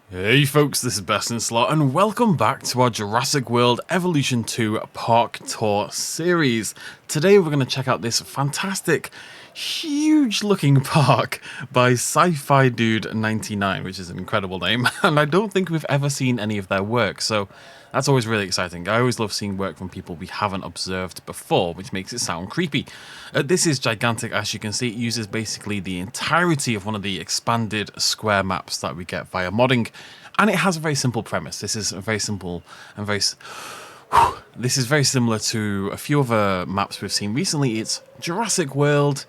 Hey folks, this is BestInSlot and welcome back to our Jurassic World Evolution 2 Park Tour series. Today we're going to check out this fantastic, huge looking park by Sci-Fi Dude 99, which is an incredible name, and I don't think we've ever seen any of their work, so that's always really exciting. I always love seeing work from people we haven't observed before, which makes it sound creepy. This is gigantic. As you can see, it uses basically the entirety of one of the expanded square maps that we get via modding, and it has a very simple premise. This is very simple and this is very similar to a few other maps we've seen recently. It's Jurassic World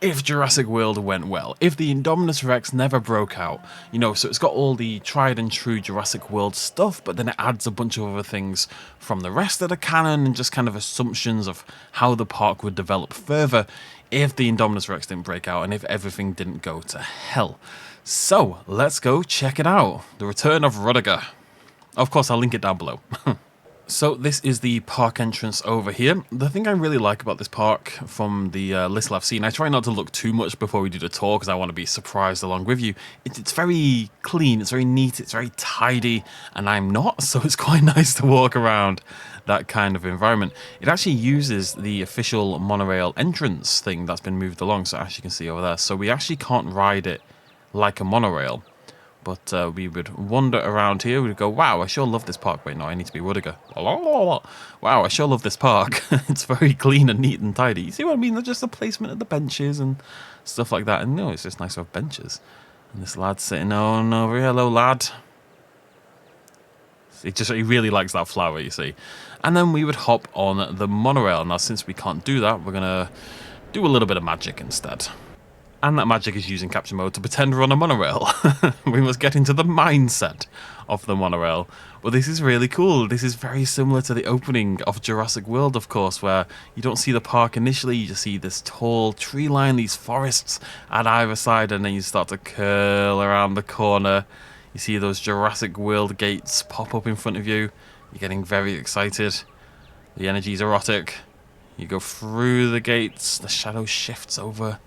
if Jurassic World went well, if the Indominus Rex never broke out, so it's got all the tried and true Jurassic World stuff, but then it adds a bunch of other things from the rest of the canon and just kind of assumptions of how the park would develop further if the Indominus Rex didn't break out and if everything didn't go to hell. So let's go check it out. The Return of Rudiger. Of course, I'll link it down below. So this is the park entrance over here. The thing I really like about this park from the little I've seen, I try not to look too much before we do the tour because I want to be surprised along with you. It's very clean, it's very neat, it's very tidy, and I'm not, so it's quite nice to walk around that kind of environment. It actually uses the official monorail entrance thing that's been moved along, so as you can see over there. So we actually can't ride it like a monorail. But we would wander around here. We'd go, wow, I sure love this park. Wait, no, I need to be Rudiger. Wow, I sure love this park. It's very clean and neat and tidy. You see what I mean? They're just the placement of the benches and stuff like that. And no, it's just nice to have benches. And this lad's sitting on over here. Hello, lad. He really likes that flower, you see. And then we would hop on the monorail. Now, since we can't do that, we're going to do a little bit of magic instead. And that magic is using capture mode to pretend we're on a monorail. We must get into the mindset of the monorail. But this is really cool. This is very similar to the opening of Jurassic World, of course, where you don't see the park initially. You just see this tall tree line, these forests at either side, and then you start to curl around the corner. You see those Jurassic World gates pop up in front of you. You're getting very excited. The energy's erotic. You go through the gates. The shadow shifts over,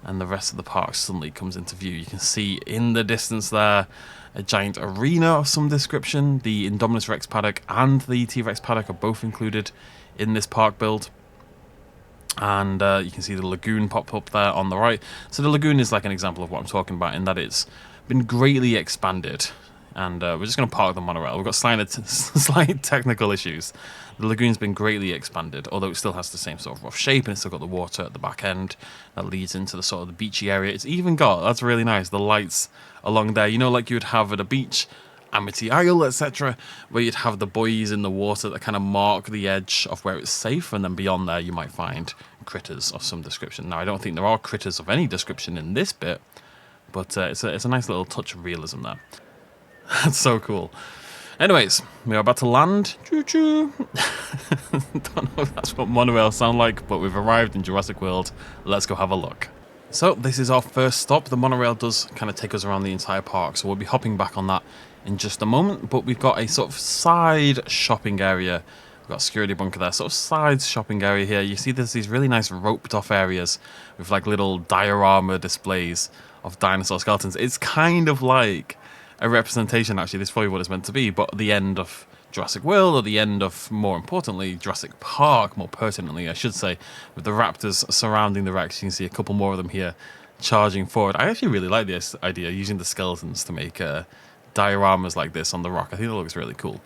and the rest of the park suddenly comes into view. You can see in the distance there a giant arena of some description. The Indominus Rex paddock and the T-Rex paddock are both included in this park build. And you can see the lagoon pop up there on the right. So the lagoon is like an example of what I'm talking about in that it's been greatly expanded. And we're just going to park the monorail. We've got slight technical issues. The lagoon's been greatly expanded, although it still has the same sort of rough shape, and it's still got the water at the back end that leads into the sort of the beachy area. It's even got, that's really nice, the lights along there, like you would have at a beach, Amity Isle, etc., where you'd have the buoys in the water that kind of mark the edge of where it's safe, and then beyond there you might find critters of some description. Now, I don't think there are critters of any description in this bit, but it's a nice little touch of realism there. That's so cool. Anyways, we are about to land. Choo-choo. Don't know if that's what monorails sound like, but we've arrived in Jurassic World. Let's go have a look. So this is our first stop. The monorail does kind of take us around the entire park, so we'll be hopping back on that in just a moment. But we've got a sort of side shopping area. We've got a security bunker there, sort of side shopping area here. You see there's these really nice roped off areas with like little diorama displays of dinosaur skeletons. It's kind of like a representation, actually, this is probably what it's meant to be, but the end of Jurassic World, or the end of, more importantly, Jurassic Park, more pertinently, I should say, with the raptors surrounding the Rex. You can see a couple more of them here charging forward. I actually really like this idea, using the skeletons to make dioramas like this on the rock. I think it looks really cool.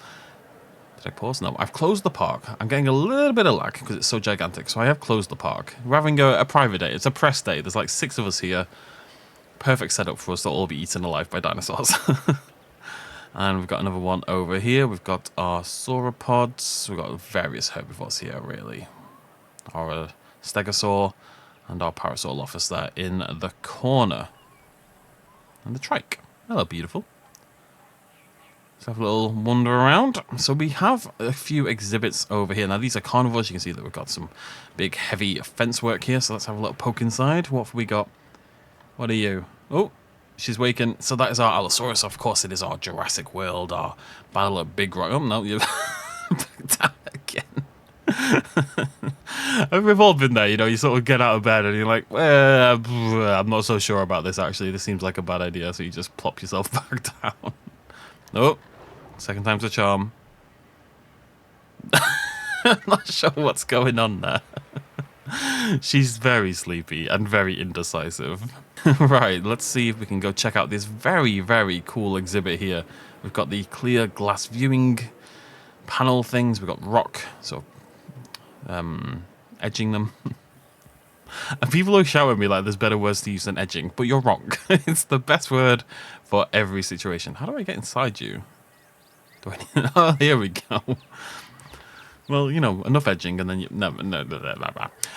Did I pause? No, I've closed the park. I'm getting a little bit of lag because it's so gigantic, so I have closed the park. We're having a private day. It's a press day. There's like 6 of us here. Perfect setup for us to all be eaten alive by dinosaurs. And we've got another one over here. We've got our sauropods. We've got various herbivores here, really. Our stegosaur and our parasaurolophus there in the corner. And the trike. Hello, beautiful. Let's have a little wander around. So we have a few exhibits over here. Now, these are carnivores. You can see that we've got some big, heavy fence work here. So let's have a little poke inside. What have we got? What are you? Oh, she's waking. So that is our Allosaurus. Of course, it is our Jurassic World, our Battle at Big Rock. Oh, no, you're back down again. We've all been there, you sort of get out of bed and you're like, I'm not so sure about this, actually. This seems like a bad idea, so you just plop yourself back down. Oh, second time's a charm. I'm not sure what's going on there. She's very sleepy and very indecisive. Right, let's see if we can go check out this very, very cool exhibit here. We've got the clear glass viewing panel things. We've got rock sort of edging them. And people are shouting at me like there's better words to use than edging, but you're wrong. It's the best word for every situation. How do I get inside you? Do I need... Oh, here we go. Well, you know, enough edging, and then you... No.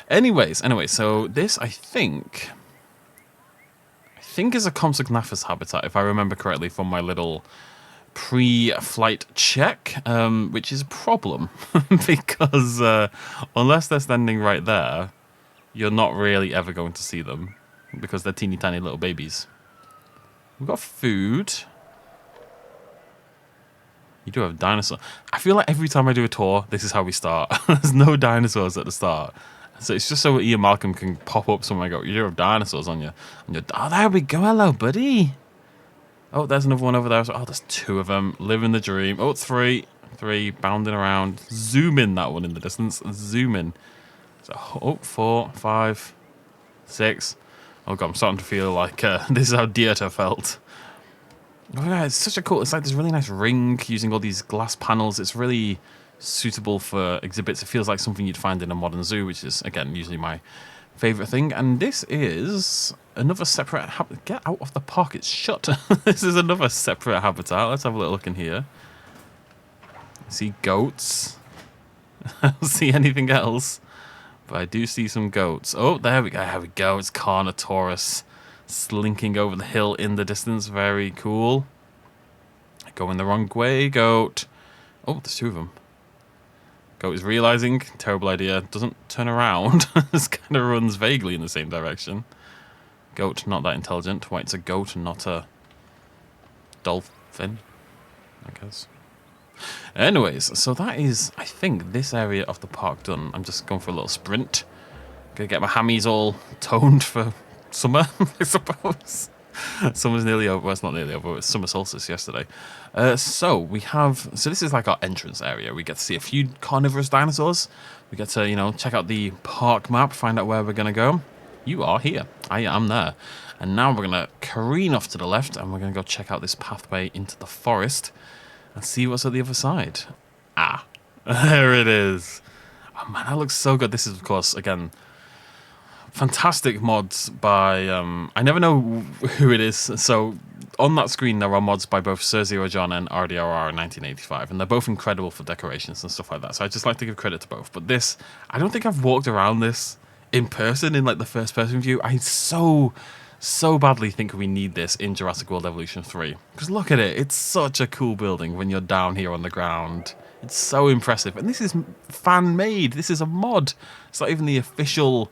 Anyways, so this, I think is a Compsognathus habitat, if I remember correctly from my little pre-flight check, which is a problem, because unless they're standing right there, you're not really ever going to see them, because they're teeny tiny little babies. We've got food. You do have dinosaurs. I feel like every time I do a tour, this is how we start. There's no dinosaurs at the start. So it's just so Ian Malcolm can pop up somewhere and go, you do have dinosaurs on your... Oh, there we go. Hello, buddy. Oh, there's another one over there. Oh, there's two of them. Living the dream. Oh, three. Bounding around. Zoom in that one in the distance. Zoom in. So, oh, 4, 5, 6. Oh, God, I'm starting to feel like this is how Dieter felt. Oh, yeah, it's such a cool... It's like this really nice ring using all these glass panels. It's really suitable for exhibits. It feels like something you'd find in a modern zoo, which is, again, usually my favourite thing. And this is another separate... Get out of the park, it's shut. This is another separate habitat. Let's have a little look in here. I see goats. I don't see anything else, but I do see some goats. Oh, there we go. It's Carnotaurus slinking over the hill in the distance. Very cool. Going the wrong way, goat. Oh, there's two of them. Goat is realizing, terrible idea, doesn't turn around. Just kind of runs vaguely in the same direction. Goat, not that intelligent. Why, it's a goat and not a dolphin, I guess. Anyways, so that is, I think, this area of the park done. I'm just going for a little sprint. Gonna get my hammies all toned for summer, I suppose. Summer's nearly over. Well, it's not nearly over. It's summer solstice yesterday. So this is like our entrance area. We get to see a few carnivorous dinosaurs. We get to, you know, check out the park map, find out where we're going to go. You are here. I am there. And now we're going to careen off to the left, and we're going to go check out this pathway into the forest and see what's at the other side. Ah, there it is. Oh, man, that looks so good. This is, of course, again... fantastic mods by, I never know who it is, so on that screen there are mods by both Sir Zero John and RDRR in 1985, and they're both incredible for decorations and stuff like that, so I just like to give credit to both. But this, I don't think I've walked around this in person, in like the first person view. I so badly think we need this in Jurassic World Evolution 3, because look at it, it's such a cool building when you're down here on the ground. It's so impressive, and this is fan-made, this is a mod, it's not even the official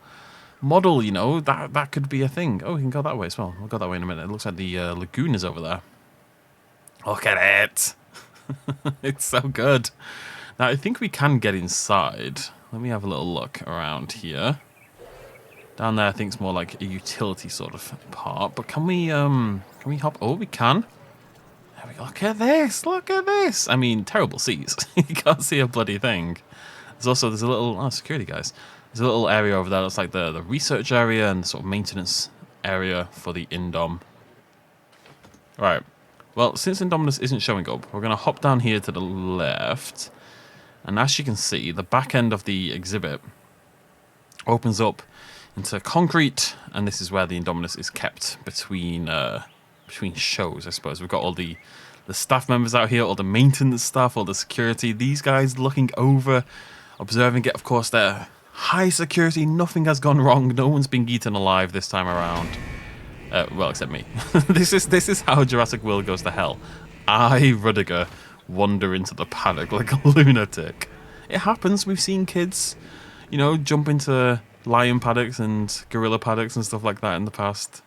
model, you know. That could be a thing. Oh, we can go that way as well. We'll go that way in a minute. It looks like the Lagoon is over there. Look at it. It's so good. Now, I think we can get inside. Let me have a little look around here. Down there, I think it's more like a utility sort of part. But can we hop? Oh, we can. There we go. Look at this. Look at this. I mean, terrible seats. You can't see a bloody thing. There's a little... Oh, security guys. There's a little area over there that's like the research area and sort of maintenance area for the Indom. Right. Well, since Indominus isn't showing up, we're going to hop down here to the left. And as you can see, the back end of the exhibit opens up into concrete. And this is where the Indominus is kept between shows, I suppose. We've got all the staff members out here, all the maintenance staff, all the security. These guys looking over, observing it. Of course, they're... high security, nothing has gone wrong, no one's been eaten alive this time around. Well, except me. This is how Jurassic World goes to hell. I, Rudiger, wander into the paddock like a lunatic. It happens, we've seen kids, you know, jump into lion paddocks and gorilla paddocks and stuff like that in the past.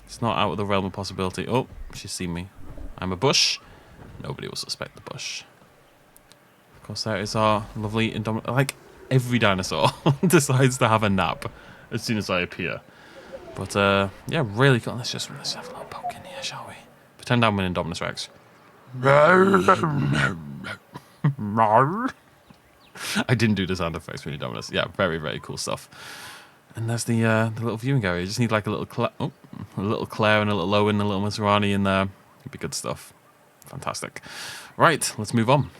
It's not out of the realm of possibility. Oh, she's seen me. I'm a bush. Nobody will suspect the bush. Of course, there is our lovely Indominus. Like, every dinosaur decides to have a nap as soon as I appear. But yeah, really cool. Let's just have a little poke in here, shall we? Pretend I'm an Indominus Rex. I didn't do the sound effects when you Indominus. Yeah, very, very cool stuff. And there's the little viewing area. You just need like a little Claire and a little Owen and a little Maserati in there. It'd be good stuff. Fantastic. Right, let's move on.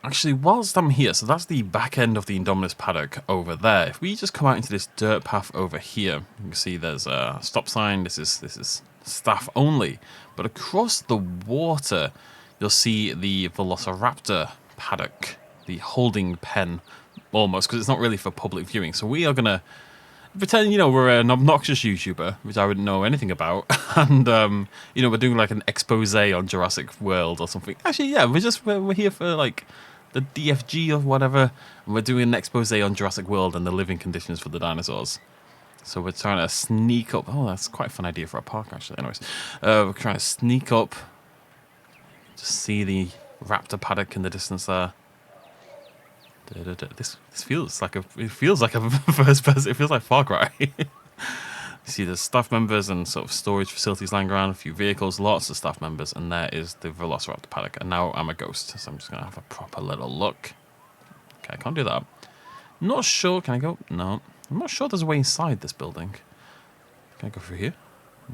Actually, whilst I'm here, so that's the back end of the Indominus paddock over there. If we just come out into this dirt path over here, you can see there's a stop sign. This is staff only. But across the water, you'll see the Velociraptor paddock, the holding pen, almost, because it's not really for public viewing. So we are going to pretend, we're an obnoxious YouTuber, which I wouldn't know anything about, and, we're doing like an expose on Jurassic World or something. Actually, yeah, we're here for like the DFG or whatever, and we're doing an expose on Jurassic World and the living conditions for the dinosaurs. So we're trying to sneak up. Oh, that's quite a fun idea for a park, actually. Anyways, we're trying to sneak up, just see the raptor paddock in the distance there. This feels like a first person. It feels like Far Cry. You see the staff members and sort of storage facilities lying around, a few vehicles, lots of staff members, and there is the Velociraptor paddock. And now I'm a ghost, so I'm just going to have a proper little look. Okay, I can't do that. Not sure. Can I go? No. I'm not sure there's a way inside this building. Can I go through here?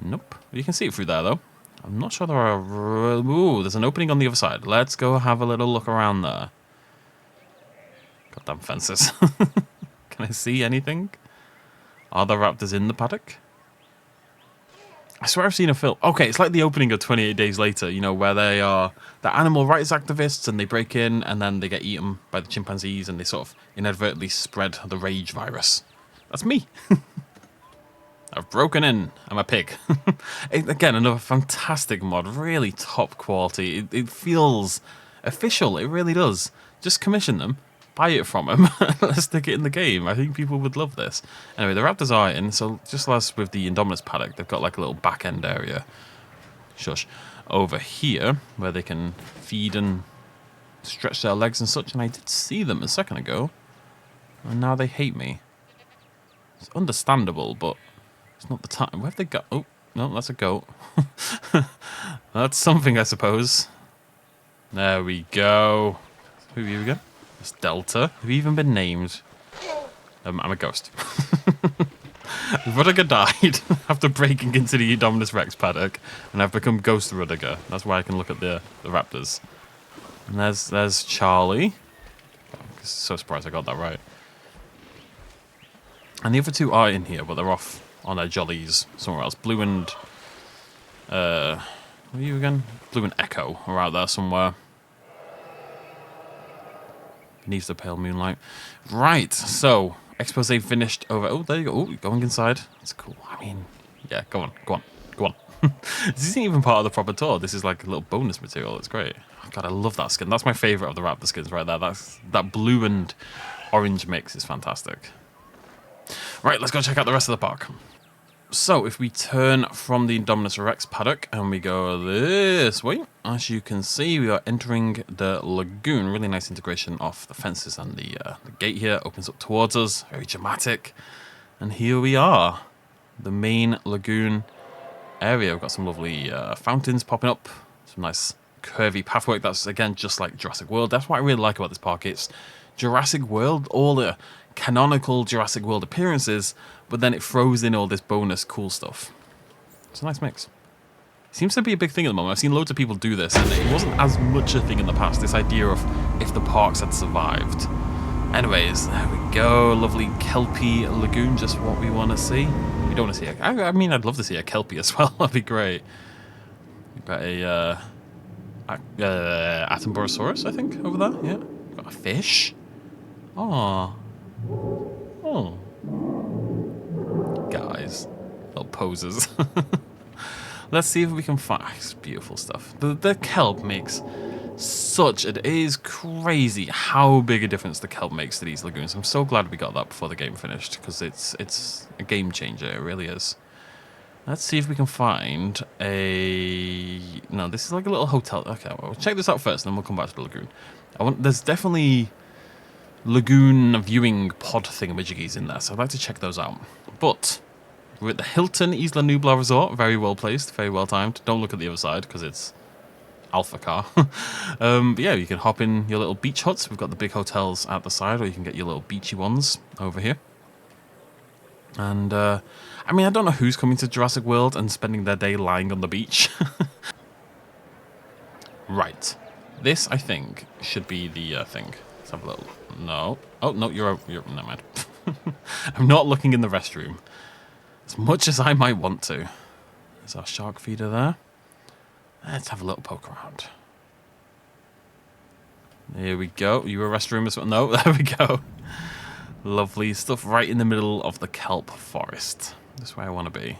Nope. You can see it through there, though. I'm not sure there are... Ooh, there's an opening on the other side. Let's go have a little look around there. Goddamn fences. Can I see anything? Are there raptors in the paddock? I swear I've seen a film. Okay, it's like the opening of 28 Days Later, where they are the animal rights activists and they break in and then they get eaten by the chimpanzees and they sort of inadvertently spread the rage virus. That's me. I've broken in. I'm a pig. Again, another fantastic mod. Really top quality. It feels official. It really does. Just commission them. Buy it from them. Let's stick it in the game. I think people would love this. Anyway, the raptors are in, so just as with the Indominus paddock, they've got like a little back end area. Shush. Over here, where they can feed and stretch their legs and such, and I did see them a second ago, and now they hate me. It's understandable, but it's not the time. Where have they got? Oh, no, that's a goat. That's something, I suppose. There we go. Who are you again? It's Delta. Have you even been named? I'm a ghost. Rudiger died after breaking into the Indominus Rex paddock, and I've become Ghost Rudiger. That's why I can look at the raptors. And there's Charlie. I'm so surprised I got that right. And the other two are in here, but they're off on their jollies somewhere else. Blue and... where are you again? Blue and Echo are out there somewhere. Beneath the pale moonlight. Right, so expose finished over. Oh, there you go. Oh, going inside. That's cool. I mean, yeah, go on. This isn't even part of the proper tour. This is like a little bonus material. It's great. Oh, God, I love that skin. That's my favorite of the raptor skins right there. That blue and orange mix is fantastic. Right, let's go check out the rest of the park. So, if we turn from the Indominus Rex paddock and we go this way, as you can see, we are entering the Lagoon. Really nice integration of the fences and the gate here opens up towards us. Very dramatic. And here we are, the main Lagoon area. We've got some lovely fountains popping up, some nice curvy pathwork. That's, again, just like Jurassic World. That's what I really like about this park. It's Jurassic World, all the canonical Jurassic World appearances, but then it throws in all this bonus cool stuff. It's a nice mix. Seems to be a big thing at the moment. I've seen loads of people do this, and it wasn't as much a thing in the past, this idea of if the parks had survived. Anyways, there we go. Lovely kelpie lagoon, just what we want to see. We don't want to see I mean, I'd love to see a kelpie as well. That'd be great. We've got a Attenborosaurus, I think, over there. Yeah. Got a fish. Oh. Guys. Little posers. Let's see if we can find... It's beautiful stuff. The kelp makes such... It is crazy how big a difference the kelp makes to these lagoons. I'm so glad we got that before the game finished, because it's a game changer. It really is. Let's see if we can find a... No, this is like a little hotel. Okay, well, we'll check this out first, and then we'll come back to the lagoon. There's definitely lagoon viewing pod thingamajiggies in there, so I'd like to check those out. But we're at the Hilton Isla Nublar Resort. Very well placed, very well timed. Don't look at the other side, because it's alpha car. But yeah, you can hop in your little beach huts. We've got the big hotels at the side, or you can get your little beachy ones over here. And I mean, I don't know who's coming to Jurassic World and spending their day lying on the beach. Right. This, I think, should be the thing. Let's have a little... No. Oh, no, you're never mind. I'm not looking in the restroom. As much as I might want to. There's our shark feeder there. Let's have a little poke around. There we go. You a restroom as well? No, there we go. Lovely stuff right in the middle of the kelp forest. That's where I want to be.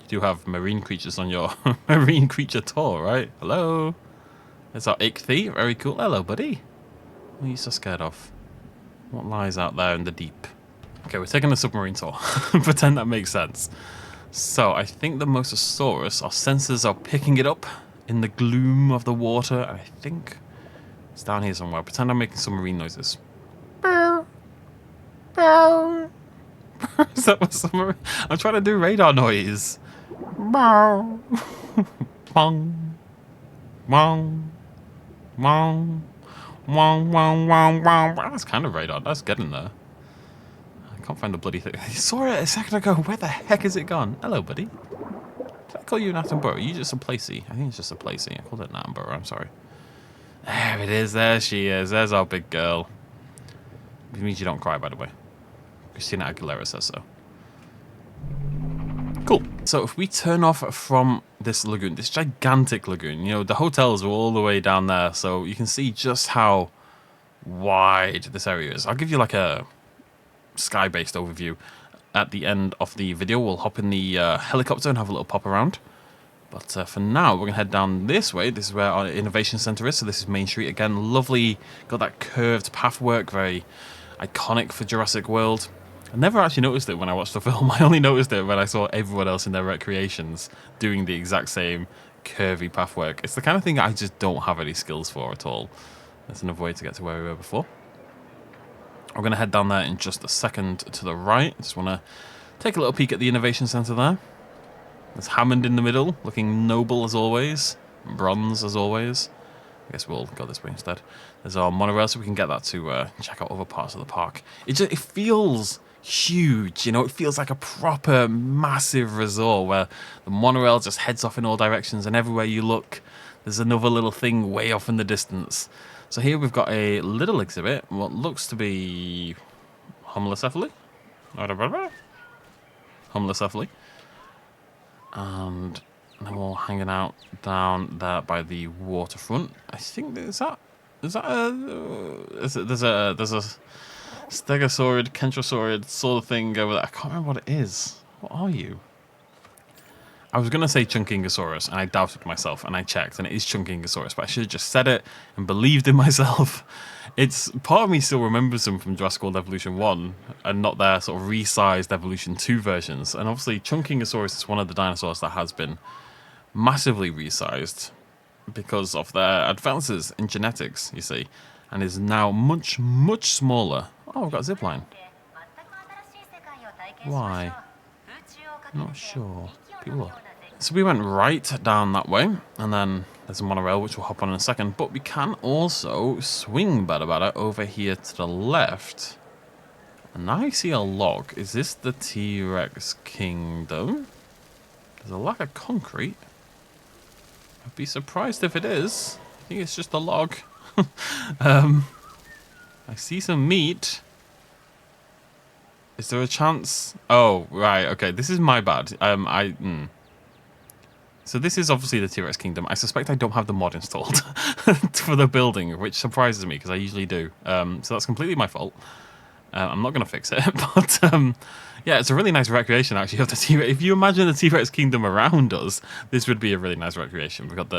You do have marine creatures on your marine creature tour, right? Hello. There's our ichthy. Very cool. Hello, buddy. What are you so scared of? What lies out there in the deep? Okay, we're taking a submarine tour. Pretend that makes sense. So, I think the Mosasaurus, our sensors are picking it up in the gloom of the water. I think it's down here somewhere. Pretend I'm making submarine noises. Is that what submarine? I'm trying to do radar noise. Bong. Bong. Bong. Bong. Bong, bong, bong, bong. That's kind of radar. That's getting there. I can't find the bloody thing. I saw it a second ago. Where the heck is it gone? Hello, buddy. Did I call you an Attenborough? Are you just a placey? I think it's just a placey. I called it an Attenborough. I'm sorry. There it is. There she is. There's our big girl. It means you don't cry, by the way. Christina Aguilera says so. Cool. So if we turn off from this lagoon, this gigantic lagoon, you know, the hotels are all the way down there, so you can see just how wide this area is. I'll give you like a sky-based overview at the end of the video. We'll hop in the helicopter and have a little pop around. But for now, we're going to head down this way. This is where our innovation center is. So this is Main Street. Again, lovely. Got that curved pathwork. Very iconic for Jurassic World. I never actually noticed it when I watched the film. I only noticed it when I saw everyone else in their recreations doing the exact same curvy pathwork. It's the kind of thing I just don't have any skills for at all. That's another way to get to where we were before. We're going to head down there in just a second to the right. I just want to take a little peek at the innovation center there. There's Hammond in the middle, looking noble as always. Bronze as always. I guess we'll go this way instead. There's our monorail, so we can get that to check out other parts of the park. It feels huge, you know. It feels like a proper massive resort where the monorail just heads off in all directions, and everywhere you look, there's another little thing way off in the distance. So here we've got a little exhibit, what looks to be homilocephaly. Homilocephaly. And then we're all hanging out down there by the waterfront. I think there's a stegosaurid, kentrosaurid sort of thing over there. I can't remember what it is. What are you? I was going to say Chunkingosaurus, and I doubted myself, and I checked, and it is Chunkingosaurus, but I should have just said it and believed in myself. It's part of me still remembers them from Jurassic World Evolution 1, and not their sort of resized Evolution 2 versions. And obviously, Chunkingosaurus is one of the dinosaurs that has been massively resized because of their advances in genetics, you see, and is now much, much smaller. Oh, we've got a zipline. Why? Not sure. People are. So we went right down that way, and then there's a monorail which we'll hop on in a second, but we can also swing better over here to the left. And now I see a log. Is this the T-Rex Kingdom? There's a lack of concrete. I'd be surprised if it is. I think it's just a log. I see some meat. Is there a chance? Oh, right, okay, this is my bad. So this is obviously the T-Rex Kingdom. I suspect I don't have the mod installed for the building, which surprises me because I usually do. So that's completely my fault. I'm not going to fix it, but yeah, it's a really nice recreation actually of the T-Rex. If you imagine the T-Rex Kingdom around us, this would be a really nice recreation. We've got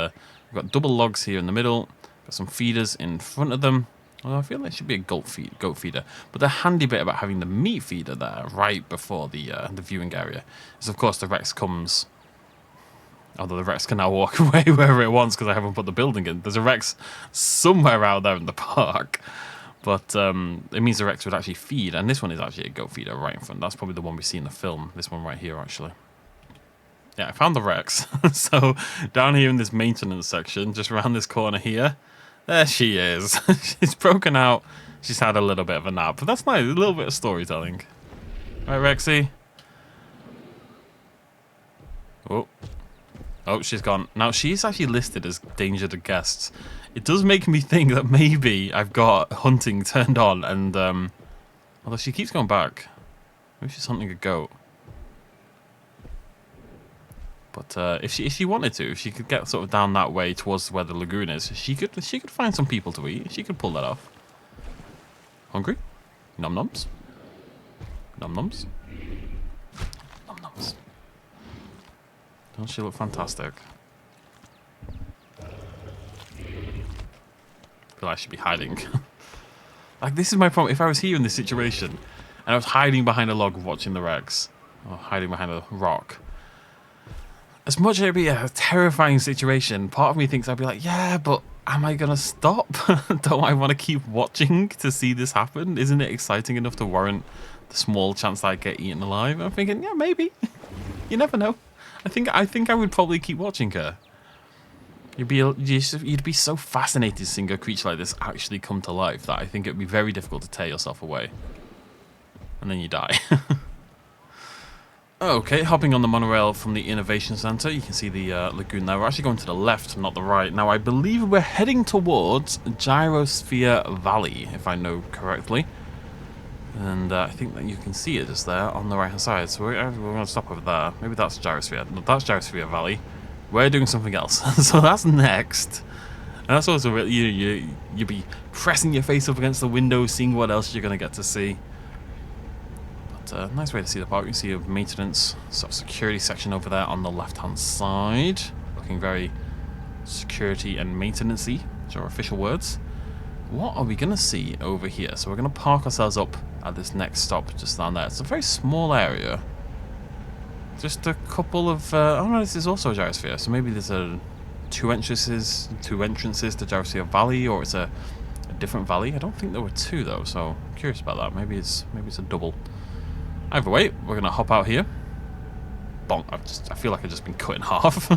double logs here in the middle, got some feeders in front of them. Although I feel like it should be a goat feeder. But the handy bit about having the meat feeder there right before the viewing area is, of course, the Rex comes. Although the Rex can now walk away wherever it wants because I haven't put the building in. There's a Rex somewhere out there in the park. But it means the Rex would actually feed. And this one is actually a goat feeder right in front. That's probably the one we see in the film. This one right here, actually. Yeah, I found the Rex. So down here in this maintenance section, just around this corner here, there she is. She's broken out. She's had a little bit of a nap, but that's nice. A little bit of storytelling. Right, Rexy? Oh. Oh, she's gone. Now, she's actually listed as danger to guests. It does make me think that maybe I've got hunting turned on, and, although she keeps going back. Maybe she's hunting a goat. But if she wanted to, if she could get sort of down that way towards where the lagoon is, she could find some people to eat. She could pull that off. Hungry? Nom noms. Nom noms. Nom noms. Don't she look fantastic? I feel like I should be hiding. Like, this is my problem. If I was here in this situation and I was hiding behind a log watching the Rex, or hiding behind a rock, as much as it'd be a terrifying situation, part of me thinks I'd be like, yeah, but am I going to stop? Don't I want to keep watching to see this happen? Isn't it exciting enough to warrant the small chance that I get eaten alive? I'm thinking, yeah, maybe. You never know. I think I would probably keep watching her. You'd be so fascinated seeing a creature like this actually come to life that I think it'd be very difficult to tear yourself away. And then you die. Okay, hopping on the monorail from the Innovation Center, you can see the lagoon there. We're actually going to the left, not the right. Now, I believe we're heading towards Gyrosphere Valley, if I know correctly. And I think that you can see it just there on the right-hand side. So we're going to stop over there. Maybe that's Gyrosphere. No, that's Gyrosphere Valley. We're doing something else. So that's next. And that's also really, you'll be pressing your face up against the window, seeing what else you're going to get to see. Nice way to see the park. You can see a maintenance sort of security section over there on the left-hand side, looking very security and maintenance-y, which are official words. What are we going to see over here? So we're going to park ourselves up at this next stop just down there. It's a very small area. Just a couple of... oh no, this is also a gyrosphere. So maybe there's two entrances to Gyrosphere Valley, or it's a different valley. I don't think there were two though, so I'm curious about that. Maybe it's a double. Either way, we're going to hop out here. Bonk. I feel like I've just been cut in half.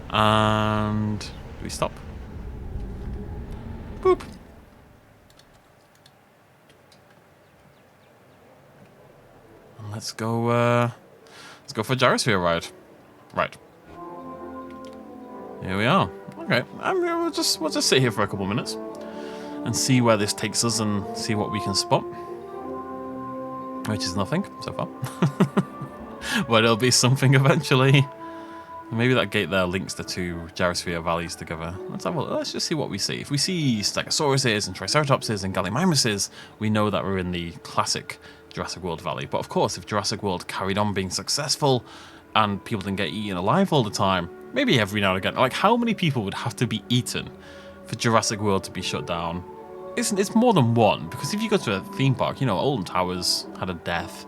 And do we stop? Boop. And let's go for a gyrosphere ride. Right. Here we are. Okay. We'll just sit here for a couple minutes and see where this takes us and see what we can spot. Which is nothing so far. But it'll be something eventually. Maybe that gate there links the two Gyrosphere valleys together. Let's just see what we see. If we see Stegosauruses and Triceratopses and Gallimimuses, we know that we're in the classic Jurassic World Valley. But of course, if Jurassic World carried on being successful and people didn't get eaten alive all the time, maybe every now and again, like how many people would have to be eaten for Jurassic World to be shut down? It's more than one, because if you go to a theme park, you know, Alton Towers had a death.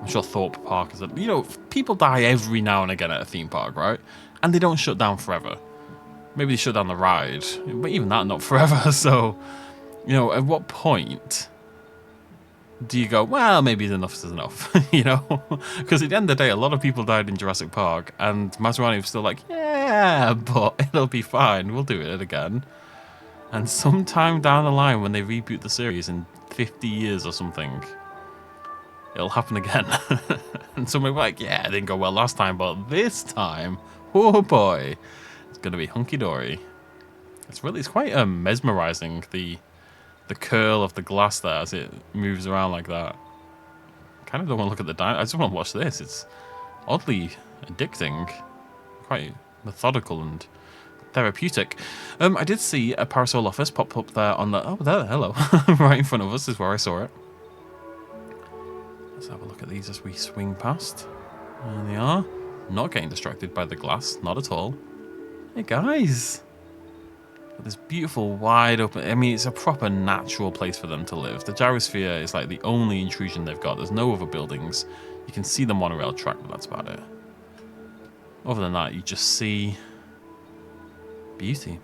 I'm sure Thorpe Park is you know, people die every now and again at a theme park, right? And they don't shut down forever. Maybe they shut down the ride, but even that, not forever. So, you know, at what point do you go, well, maybe enough is enough, you know? Because at the end of the day, a lot of people died in Jurassic Park, and Masrani was still like, yeah, but it'll be fine. We'll do it again. And sometime down the line, when they reboot the series in 50 years or something, it'll happen again. And somebody will be like, yeah, it didn't go well last time, but this time, oh boy, it's going to be hunky-dory. It's quite mesmerizing, the curl of the glass there as it moves around like that. I kind of don't want to look at the dino. I just want to watch this. It's oddly addicting, quite methodical and therapeutic. I did see a Parasaurolophus pop up there on the... Oh, there, hello. Right in front of us is where I saw it. Let's have a look at these as we swing past. There they are. Not getting distracted by the glass, not at all. Hey, guys. This beautiful, wide open... I mean, it's a proper natural place for them to live. The gyrosphere is like the only intrusion they've got. There's no other buildings. You can see the monorail track, but that's about it. Other than that, you just see... beauty.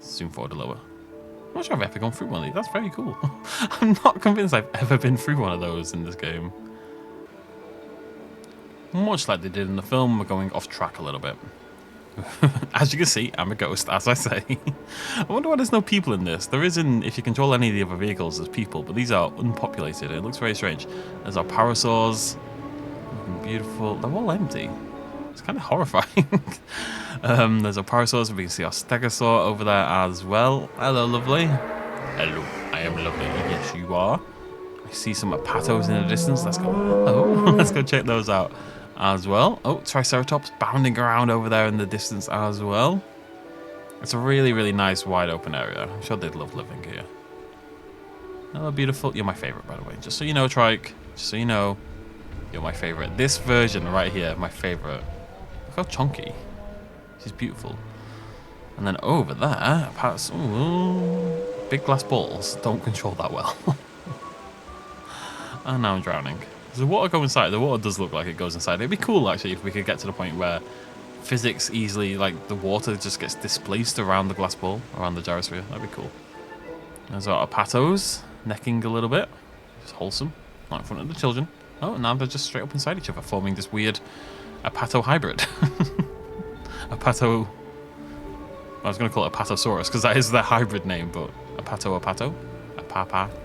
Zoom forward a little. I'm not sure I've ever gone through one of these. That's very cool. I'm not convinced I've ever been through one of those in this game. much like they did in the film. We're going off track a little bit. As you can see, I'm a ghost, as I say. I wonder why there's no people in this. There isn't, if you control any of the other vehicles, there's people, but these are unpopulated. It looks very strange. There's our parasaurs. Looking beautiful. They're all empty. It's kind of horrifying. There's our parasaurs. We can see our stegosaur over there as well. Hello, lovely. Hello, I am lovely. Yes, you are. I see some apatos in the distance. Let's go. Oh, let's go check those out as well. Oh, Triceratops bounding around over there in the distance as well. It's a really, really nice wide open area. I'm sure they'd love living here. Oh, beautiful. You're my favorite, by the way. Just so you know, Trike. Just so you know, you're my favorite. This version right here, my favorite. Look how chunky. She's beautiful. And then over there, ooh, big glass balls don't control that well. And now I'm drowning. Does the water go inside? The water does look like it goes inside. It'd be cool, actually, if we could get to the point where physics easily, like, the water just gets displaced around the glass ball, around the gyrosphere. That'd be cool. There's our apatos, necking a little bit. Just wholesome. Not in front of the children. Oh, now they're just straight up inside each other, forming this weird apato hybrid. Apato... I was going to call it Apatosaurus, because that is their hybrid name, but apato, apapatoto, apapatoto.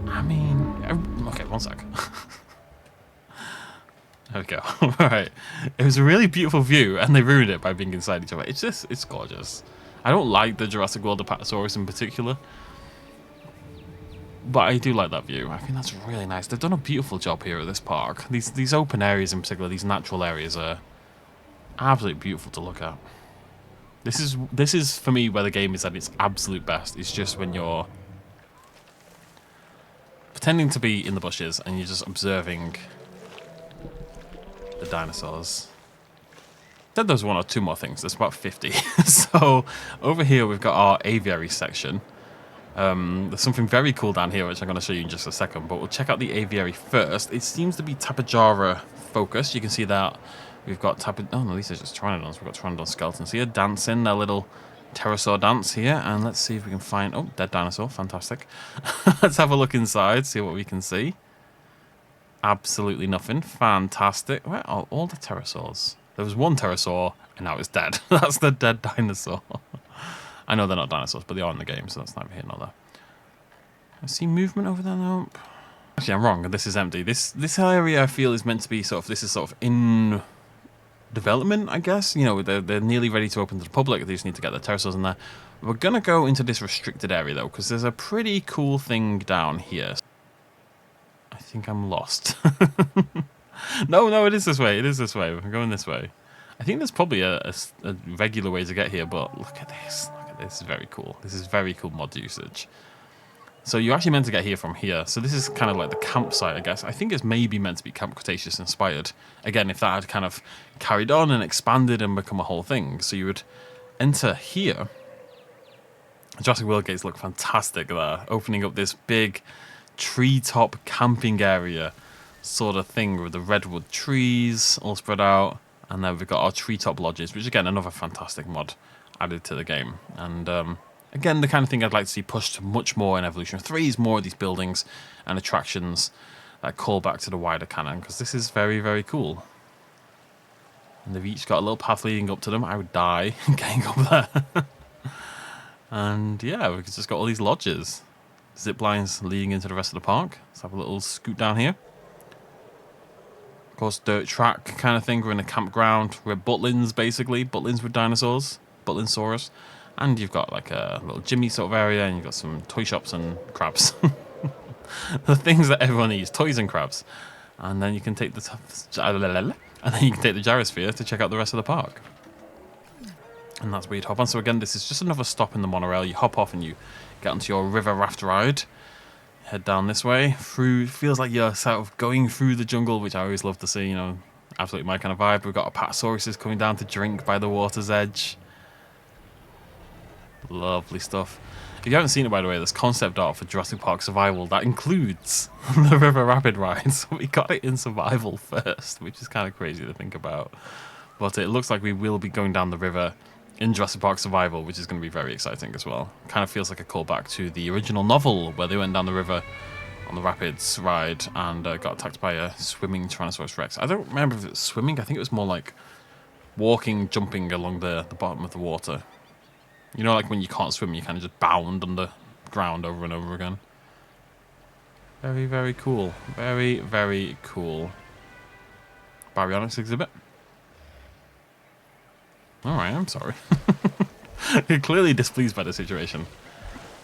I mean, okay, one sec. There we go. Alright. It was a really beautiful view, and they ruined it by being inside each other. It's gorgeous. I don't like the Jurassic World Apatosaurus in particular, but I do like that view. I think that's really nice. They've done a beautiful job here at this park. These open areas in particular, these natural areas are absolutely beautiful to look at. This is for me where the game is at its absolute best. It's just when you're pretending to be in the bushes and you're just observing the dinosaurs. Said there's one or two more things. There's about 50. So over here we've got our aviary section. There's something very cool down here which I'm going to show you in just a second, but we'll check out the aviary first. It seems to be Tapejara focused. You can see that we've got oh no, these are just Pteranodons. We've got Pteranodon skeletons here dancing their little pterosaur dance here, and let's see if we can find, oh, dead dinosaur, fantastic. Let's have a look inside, see what we can see. Absolutely nothing, fantastic. Where are all the pterosaurs? There was one pterosaur and now it's dead. That's the dead dinosaur. I know they're not dinosaurs, but they are in the game, so that's neither here nor there. I see movement over there. Nope. Actually, I'm wrong. This is empty. This area I feel is meant to be sort of in development, I guess. You know, they're nearly ready to open to the public. They just need to get the pterosaurs in there. We're gonna go into this restricted area though, because there's a pretty cool thing down here. I think I'm lost. No, it is this way. It is this way. We're going this way. I think there's probably a regular way to get here, but look at this. Look at this. This is very cool. This is very cool mod usage. So you're actually meant to get here from here. So this is kind of like the campsite, I guess. I think it's maybe meant to be Camp Cretaceous inspired. Again, if that had kind of carried on and expanded and become a whole thing. So you would enter here. Jurassic World gates look fantastic there. Opening up this big treetop camping area sort of thing with the redwood trees all spread out. And then we've got our treetop lodges, which again, another fantastic mod added to the game. And again, the kind of thing I'd like to see pushed much more in Evolution 3 is more of these buildings and attractions that call back to the wider canon, because this is very, very cool. And they've each got a little path leading up to them. I would die getting up there. And yeah, we've just got all these lodges. Zip lines leading into the rest of the park. Let's have a little scoot down here. Of course, dirt track kind of thing. We're in a campground. We're Butlins, basically. Butlins with dinosaurs. Butlinsaurus. And you've got like a little Jimmy sort of area, and you've got some toy shops and crabs. The things that everyone needs, toys and crabs. And then you can take the gyrosphere to check out the rest of the park. And that's where you'd hop on. So again, this is just another stop in the monorail. You hop off and you get onto your river raft ride. Head down this way. Through, feels like you're sort of going through the jungle, which I always love to see, you know, absolutely my kind of vibe. We've got Apatosauruses coming down to drink by the water's edge. Lovely stuff. If you haven't seen it, by the way, there's concept art for Jurassic Park Survival that includes the River Rapid ride. So we got it in survival first, which is kind of crazy to think about. But it looks like we will be going down the river in Jurassic Park Survival, which is going to be very exciting as well. Kind of feels like a callback to the original novel where they went down the river on the rapids ride and got attacked by a swimming Tyrannosaurus Rex. I don't remember if it was swimming. I think it was more like walking, jumping along the bottom of the water. You know, like when you can't swim, you kind of just bound on the ground over and over again. Very, very cool. Very, very cool. Baryonyx exhibit. Alright, I'm sorry. You're clearly displeased by the situation.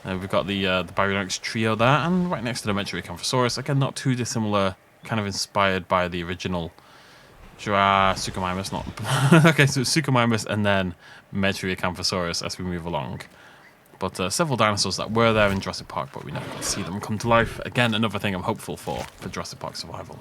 We've got the Baryonyx trio there, and right next to the Metriacanthosaurus, again, not too dissimilar, kind of inspired by the original Suchomimus, not... okay, so Suchomimus and then Metriacanthosaurus as we move along. But several dinosaurs that were there in Jurassic Park, but we never got to see them come to life. Again, another thing I'm hopeful for Jurassic Park Survival.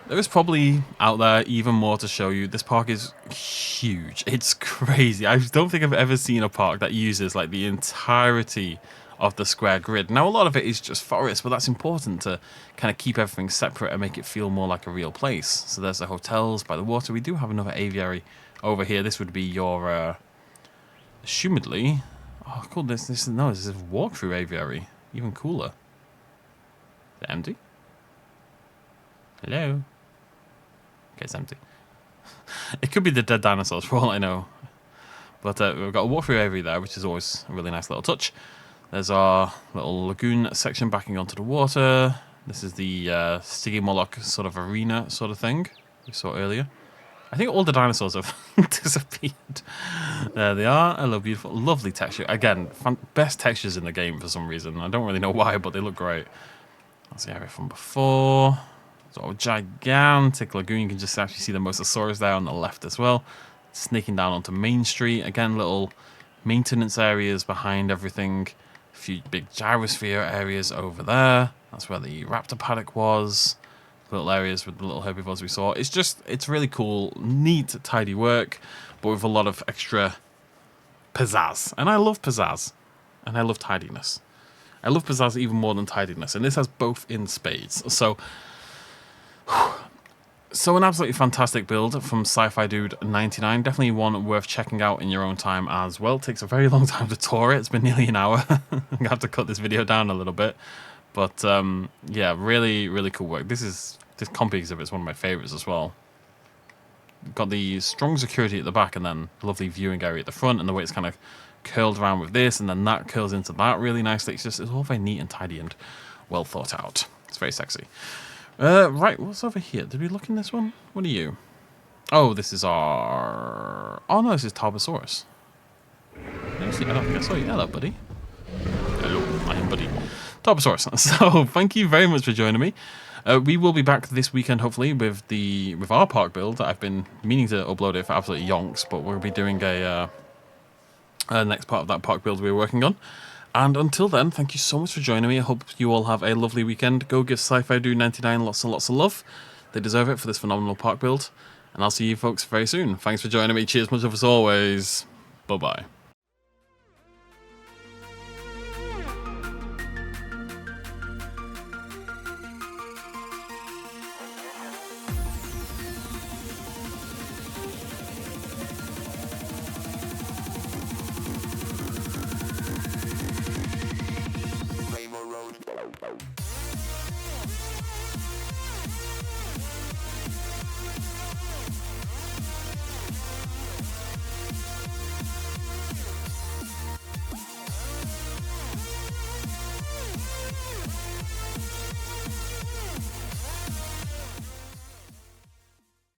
There is probably out there even more to show you. This park is huge. It's crazy. I don't think I've ever seen a park that uses like the entirety of the square grid. Now, a lot of it is just forest, but that's important to kind of keep everything separate and make it feel more like a real place. So there's the hotels by the water. We do have another aviary over here. This would be your, assumedly... Oh, cool. This is a walkthrough aviary. Even cooler. Is it empty? Hello? Okay, it's empty. It could be the dead dinosaurs for all I know. But we've got a walkthrough aviary there, which is always a really nice little touch. There's our little lagoon section backing onto the water. This is the Stygimoloch sort of arena sort of thing we saw earlier. I think all the dinosaurs have disappeared. There they are. Hello, beautiful. Lovely texture. Again, best textures in the game for some reason. I don't really know why, but they look great. That's the area from before. Sort of gigantic lagoon. You can just actually see the Mosasaurus there on the left as well. Snaking down onto Main Street. Again, little maintenance areas behind everything. A few big gyrosphere areas over there. That's where the raptor paddock was. Little areas with the little herbivores we saw. It's really cool, neat, tidy work, but with a lot of extra pizzazz. And I love pizzazz. And I love tidiness. I love pizzazz even more than tidiness. And this has both in spades. So an absolutely fantastic build from Sci-Fi Dude 99. Definitely one worth checking out in your own time as well. It takes a very long time to tour it. It's been nearly an hour. I'm going to have to cut this video down a little bit. But yeah, really, really cool work. This comp exhibit is one of my favorites as well. Got the strong security at the back and then lovely viewing area at the front, and the way it's kind of curled around with this, and then that curls into that really nicely. It's all very neat and tidy and well thought out. It's very sexy. Right, what's over here? Did we look in this one? What are you? Oh, this is our... Oh no, this is Tarbosaurus. I don't think I saw you. Hello, buddy. Hello, I am buddy. Tarbosaurus. So, thank you very much for joining me. We will be back this weekend, hopefully, with our park build. I've been meaning to upload it for absolutely yonks, but we'll be doing a next part of that park build we were working on. And until then, thank you so much for joining me. I hope you all have a lovely weekend. Go give Sci-Fi Dude 99 lots and lots of love. They deserve it for this phenomenal park build. And I'll see you folks very soon. Thanks for joining me. Cheers much as always. Bye-bye.